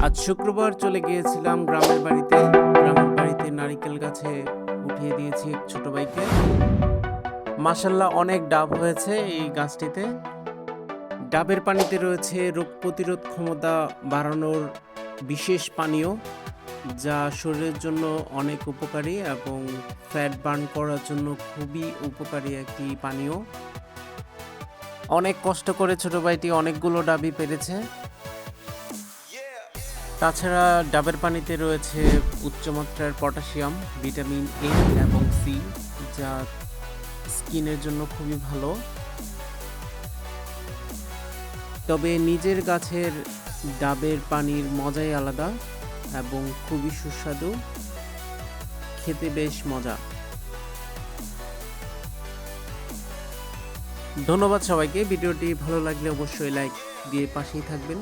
আজ শুক্রবার চলে গিয়েছিলাম গ্রামের বাড়িতে নারিকেল গাছে উঠিয়ে দিয়েছি এক ছোট ভাইকে। মাশাআল্লাহ অনেক ডাব হয়েছে এই গাছটিতে। ডাবের পানিতে রয়েছে রোগ প্রতিরোধ ক্ষমতা বাড়ানোর বিশেষ পানীয়, যা শরীরের জন্য অনেক উপকারী এবং ফ্যাট বার্ন করার জন্য খুবই উপকারী একটি পানীয়। অনেক কষ্ট করে ছোট ভাইটি অনেকগুলো ডাবই পেরেছে। তাছাড়া ডাবের পানিতে রয়েছে উচ্চমাত্রার পটাশিয়াম, ভিটামিন এ এবং সি, যা স্কিনের জন্য খুবই ভালো। তবে নিজের গাছের ডাবের পানির মজাই আলাদা এবং খুবই সুস্বাদু, খেতে বেশ মজা। ধন্যবাদ সবাইকে। ভিডিওটি ভালো লাগলে অবশ্যই লাইক দিয়ে পাশেই থাকবেন।